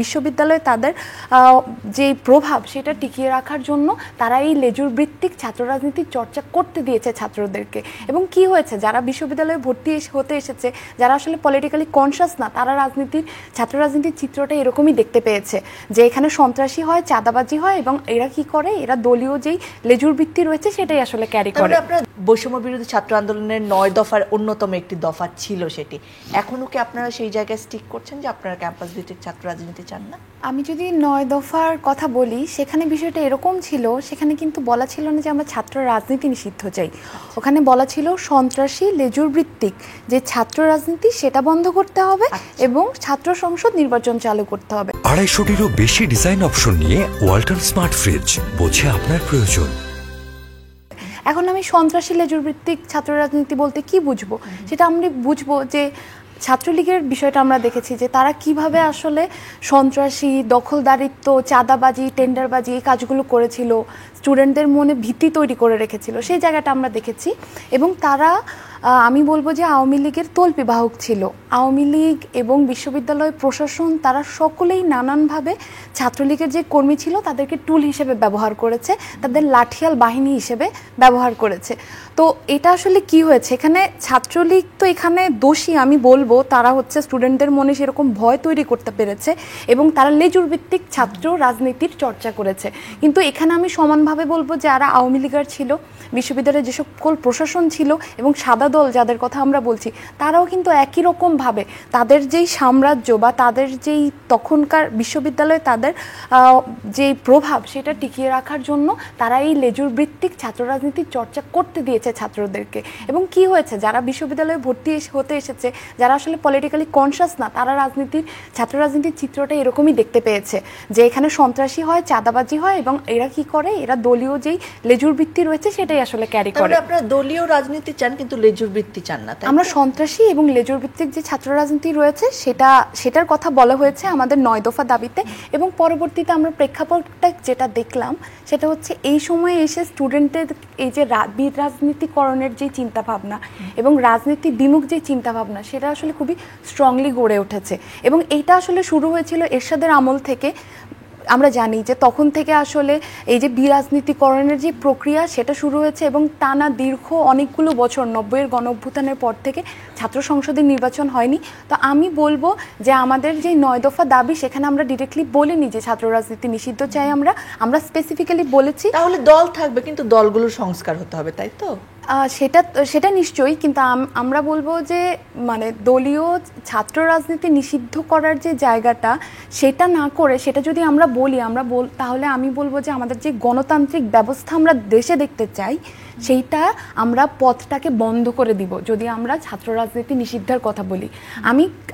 বিশ্ববিদ্যালয়ে তাদের যে প্রভাব সেটা টিকিয়ে রাখার জন্য তারা এই লেজুর ভিত্তিক ছাত্র রাজনীতির চর্চা করতে দিয়েছে ছাত্রদেরকে। এবং কি হয়েছে, যারা বিশ্ববিদ্যালয়ে ভর্তি হতে এসেছে, যারা আসলে পলিটিক্যালি কনসাস না, তারা ছাত্র রাজনীতির চিত্রটা এরকমই দেখতে পেয়েছে যে এখানে সন্ত্রাসী হয়, চাঁদাবাজি হয়, এবং এরা কি করে, এরা দলীয় যেই লেজুর ভিত্তি রয়েছে সেটাই আসলে ক্যারি করে। আপনারা বৈষম্য বিরোধী ছাত্র আন্দোলনের 9 দফার অন্যতম একটি দফা ছিল সেটি, এখনো কি আপনারা সেই জায়গায় স্টিক করছেন যে আপনারা ক্যাম্পাস ভিত্তিক ছাত্র রাজনীতি চান না? আমি যদি 9 দফার কথা বলি, সেখানে বিষয়টা এরকম ছিল, সেখানে কিন্তু বলা ছিল না যে আমরা ছাত্র রাজনীতি নিষিদ্ধ চাই। ওখানে বলা ছিল সন্ত্রাসী লেজুর ভিত্তিক যে ছাত্র রাজনীতি সেটা বন্ধ করতে হবে এবং ছাত্র সংসদ নির্বাচন চালু করতে হবে। 250-টিরও বেশি ডিজাইন অপশন নিয়ে ওয়ালটন স্মার্ট ফ্রিজ, বোঝে আপনার প্রয়োজন। এখন আমি সন্ত্রাসী লেজুর ভিত্তিক ছাত্র রাজনীতি বলতে কি বুঝবো, সেটা আমরা বুঝবো যে ছাত্রলীগের বিষয়টা আমরা দেখেছি যে তারা কিভাবে আসলে সন্ত্রাসী, দখলদারিত্ব, চাঁদাবাজি, টেন্ডারবাজি এই কাজগুলো করেছিল, স্টুডেন্টদের মনে ভীতি তৈরি করে রেখেছিল, সেই জায়গাটা আমরা দেখেছি। এবং তারা আমি বলবো যে আওয়ামী লীগের তল্পিবাহক ছিল। আওয়ামী লীগ এবং বিশ্ববিদ্যালয় প্রশাসন তারা সকলেই নানানভাবে ছাত্রলীগের যে কর্মী ছিল তাদেরকে টুল হিসেবে ব্যবহার করেছে, তাদের লাঠিয়াল বাহিনী হিসেবে ব্যবহার করেছে। তো এটা আসলে কি হয়েছে, এখানে ছাত্রলীগ তো এখানে দোষী আমি বলবো, তারা হচ্ছে স্টুডেন্টদের মনে সেরকম ভয় তৈরি করতে পেরেছে এবং তারা লেজুর ভিত্তিক ছাত্র রাজনীতির চর্চা করেছে। কিন্তু এখানে আমি সমানভাবে বলবো যারা আওয়ামী লীগার ছিল, বিশ্ববিদ্যালয়ে যে সকল প্রশাসন ছিল এবং সাদা দল যাদের কথা আমরা বলছি, তারাও কিন্তু একই রকমভাবে তাদের যেই সাম্রাজ্য বা তাদের যেই তখনকার বিশ্ববিদ্যালয়ে তাদের যেই প্রভাব সেটা টিকিয়ে রাখার জন্য তারা এই লেজুর ভিত্তিক ছাত্র রাজনীতির চর্চা করতে দিয়েছে ছাত্রদেরকে। এবং কি হয়েছে, যারা বিশ্ববিদ্যালয়ে ভর্তি হতে এসেছে, যারা আসলে পলিটিক্যালি কনসাস না, তারা ছাত্র রাজনীতির চিত্রটা এরকমই দেখতে পেয়েছে যে এখানে সন্ত্রাসী হয়, চাঁদাবাজি হয়, এবং এরা কি করে, এরা দলীয় যেই লেজুর ভিত্তি রয়েছে সেটাই আসলে ক্যারি করে। আপনারা দলীয় রাজনীতি চান কিন্তু লেজুর ভিত্তি চান না। আমরা সন্ত্রাসী এবং লেজুর ভিত্তিক যে ছাত্র রাজনীতি রয়েছে সেটার কথা বলা হয়েছে আমাদের 9 দফা দাবিতে। এবং পরবর্তীতে আমরা প্রেক্ষাপটটা যেটা দেখলাম সেটা হচ্ছে এই সময়ে এসে স্টুডেন্টদের এই যে রাজনীতিকরণের যে চিন্তাভাবনা এবং রাজনীতি বিমুখ যে চিন্তাভাবনা সেটা আসলে খুবই স্ট্রংলি গড়ে উঠেছে। এবং এইটা আসলে শুরু হয়েছিল এরশাদের আমল থেকে। আমরা জানি যে তখন থেকে আসলে এই যে বিরাজনীতিকরণের যে প্রক্রিয়া সেটা শুরু হয়েছে এবং টানা দীর্ঘ অনেকগুলো বছর 90-এর গণঅভ্যুত্থানের পর থেকে ছাত্র সংসদের নির্বাচন হয়নি। তো আমি বলবো যে আমাদের যে 9 দফা দাবি সেখানে আমরা ডিরেক্টলি বলিনি যে ছাত্র রাজনীতি নিষিদ্ধ চাই, আমরা স্পেসিফিক্যালি বলেছি তাহলে দল থাকবে কিন্তু দলগুলোর সংস্কার হতে হবে, তাই তো? সেটা নিশ্চয়ই, কিন্তু আমরা বলবো যে মানে দলীয় ছাত্র রাজনীতি নিষিদ্ধ করার যে জায়গাটা সেটা না করে, সেটা যদি আমরা বলি তাহলে আমি বলবো যে আমাদের যে গণতান্ত্রিক ব্যবস্থা আমরা দেশে দেখতে চাই সেইটা আমরা পথটাকে বন্ধ করে দিব যদি আমরা ছাত্র রাজনীতি নিষিদ্ধের কথা বলি।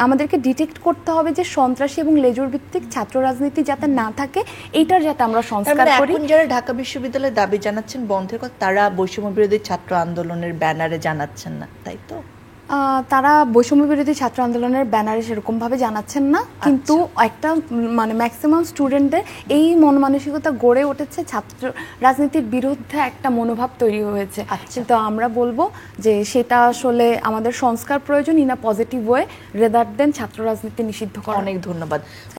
আমাদেরকে ডিটেক্ট করতে হবে যে সন্ত্রাসী এবং লেজুর ভিত্তিক ছাত্র রাজনীতি যাতে না থাকে, এইটার যাতে আমরা সংস্কার করি। এখন যারা ঢাকা বিশ্ববিদ্যালয়ে দাবি জানাচ্ছেন বন্ধের কথা, তারা বৈষম্য বিরোধী ছাত্র আন্দোলনের ব্যানারে জানাচ্ছেন না, তাই তো? তারা বৈষম্য বিরোধী ছাত্র আন্দোলনের ব্যানারে সেরকম ভাবে জানাচ্ছেন না, কিন্তু একটা মানে ম্যাক্সিমাম স্টুডেন্টদের এই মন মানসিকতা গড়ে উঠেছে, ছাত্র রাজনীতির বিরুদ্ধে একটা মনোভাব তৈরি হয়েছে। কিন্তু আমরা বলবো যে সেটা আসলে আমাদের সংস্কার প্রয়োজন in a positive way rather than ছাত্র রাজনীতি নিষিদ্ধ করা। অনেক ধন্যবাদ।